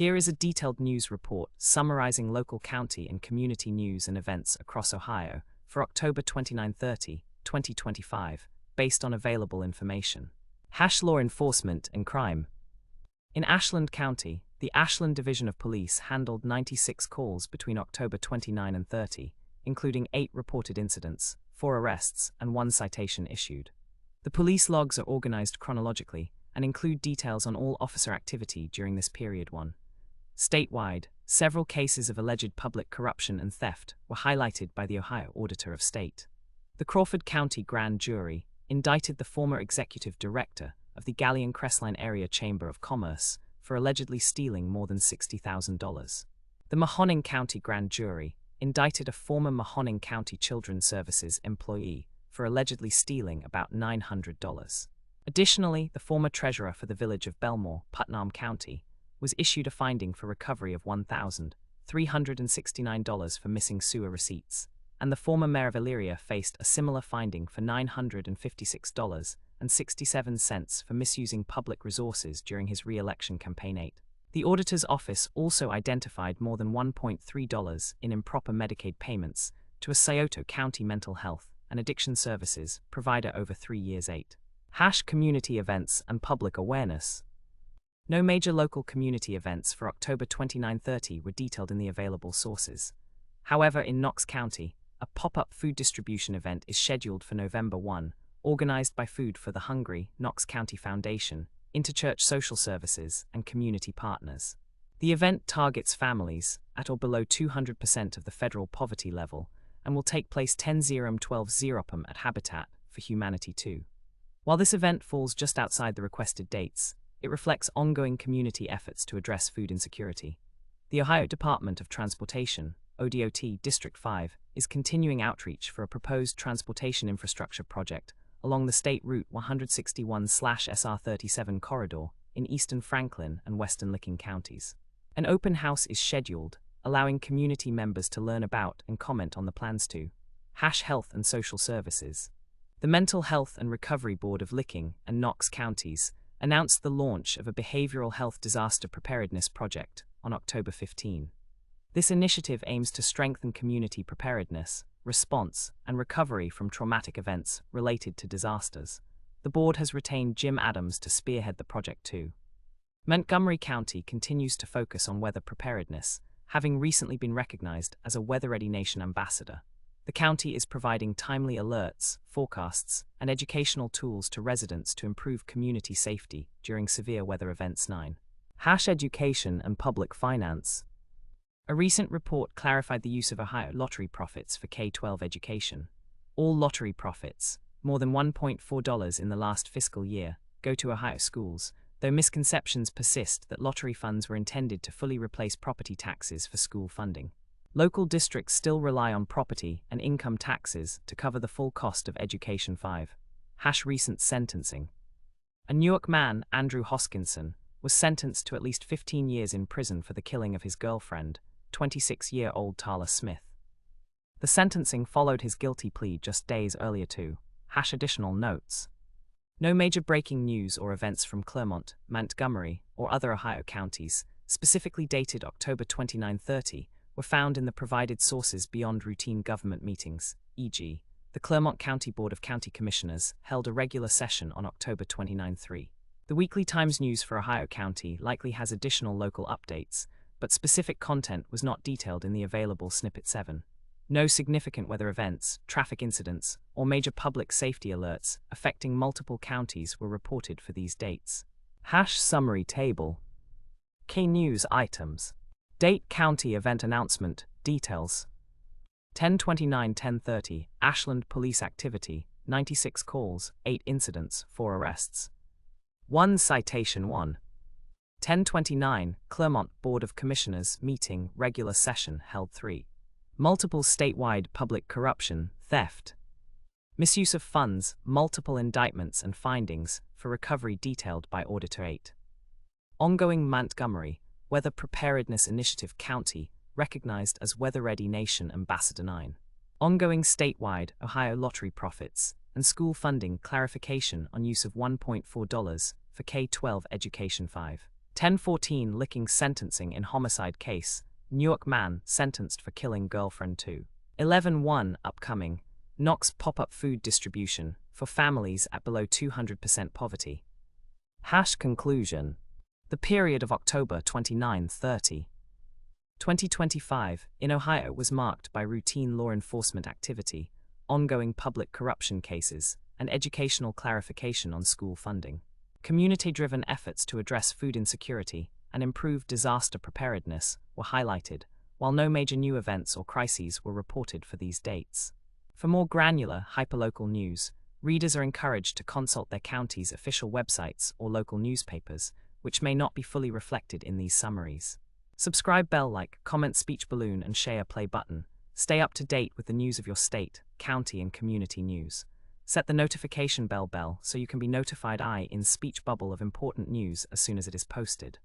Here is a detailed news report summarizing local county and community news and events across Ohio for October 29-30, 2025, based on available information. Law enforcement and crime. In Ashland County, the Ashland Division of Police handled 96 calls between October 29 and 30, including 8 reported incidents, 4 arrests, and 1 citation issued. The police logs are organized chronologically and include details on all officer activity during this period. 1. Statewide, several cases of alleged public corruption and theft were highlighted by the Ohio Auditor of State. The Crawford County Grand Jury indicted the former executive director of the Galion-Crestline Area Chamber of Commerce for allegedly stealing more than $60,000. The Mahoning County Grand Jury indicted a former Mahoning County Children's Services employee for allegedly stealing about $900. Additionally, the former treasurer for the village of Belmore, Putnam County, was issued a finding for recovery of $1,369 for missing sewer receipts, and the former mayor of Elyria faced a similar finding for $956.67 for misusing public resources during his re-election campaign. 8. The auditor's office also identified more than $1.3 in improper Medicaid payments to a Scioto County mental health and addiction services provider over 3 years. 8. Community events and public awareness. No major local community events for October 29-30 were detailed in the available sources. However, in Knox County, a pop-up food distribution event is scheduled for November 1, organized by Food for the Hungry, Knox County Foundation, Interchurch Social Services, and community partners. The event targets families at or below 200% of the federal poverty level and will take place 10-12 at Habitat for Humanity 2. While this event falls just outside the requested dates, it reflects ongoing community efforts to address food insecurity. The Ohio Department of Transportation, ODOT District 5, is continuing outreach for a proposed transportation infrastructure project along the State Route 161/SR37 corridor in eastern Franklin and western Licking counties. An open house is scheduled, allowing community members to learn about and comment on the plans. To Health and Social Services. The Mental Health and Recovery Board of Licking and Knox counties announced the launch of a behavioral health disaster preparedness project on October 15. This initiative aims to strengthen community preparedness, response, and recovery from traumatic events related to disasters. The board has retained Jim Adams to spearhead the project. 2. Montgomery County continues to focus on weather preparedness, having recently been recognized as a Weather Ready Nation ambassador. The county is providing timely alerts, forecasts, and educational tools to residents to improve community safety during severe weather events. 9. Education and public finance. A recent report clarified the use of Ohio lottery profits for K-12 education. All lottery profits, more than $1.4 in the last fiscal year, go to Ohio schools, though misconceptions persist that lottery funds were intended to fully replace property taxes for school funding. Local districts still rely on property and income taxes to cover the full cost of education. 5. Recent sentencing. A Newark man, Andrew Hoskinson, was sentenced to at least 15 years in prison for the killing of his girlfriend, 26-year-old Tala Smith. The sentencing followed his guilty plea just days earlier. 2. Additional notes. No major breaking news or events from Clermont, Montgomery, or other Ohio counties, specifically dated October 29-30, were found in the provided sources beyond routine government meetings, e.g., the Clermont County Board of County Commissioners held a regular session on October 29-3. The Weekly Times News for Ohio County likely has additional local updates, but specific content was not detailed in the available snippet. 7. No significant weather events, traffic incidents, or major public safety alerts affecting multiple counties were reported for these dates. Summary table. Key news items. Date county event announcement, details. 10/29/10/30, Ashland police activity, 96 calls, 8 incidents, 4 arrests. 1 citation. 1. 10/29, Clermont Board of Commissioners meeting, regular session held. 3. Multiple statewide public corruption, theft. Misuse of funds, multiple indictments and findings for recovery detailed by Auditor. 8. Ongoing Montgomery Weather Preparedness Initiative County, recognized as Weather Ready Nation Ambassador. 9. Ongoing statewide Ohio lottery profits and school funding clarification on use of $1.4 for K-12 education. 5. 1014 licking sentencing in homicide case, Newark man sentenced for killing girlfriend too. 11.1 upcoming, Knox pop-up food distribution for families at below 200% poverty. Conclusion. The period of October 29-30, 2025 in Ohio was marked by routine law enforcement activity, ongoing public corruption cases, and educational clarification on school funding. Community-driven efforts to address food insecurity and improve disaster preparedness were highlighted, while no major new events or crises were reported for these dates. For more granular, hyperlocal news, readers are encouraged to consult their county's official websites or local newspapers, which may not be fully reflected in these summaries. Subscribe, bell, like, comment, speech balloon, and share play button. Stay up to date with the news of your state, county, and community news. Set the notification bell so you can be notified in speech bubble of important news as soon as it is posted.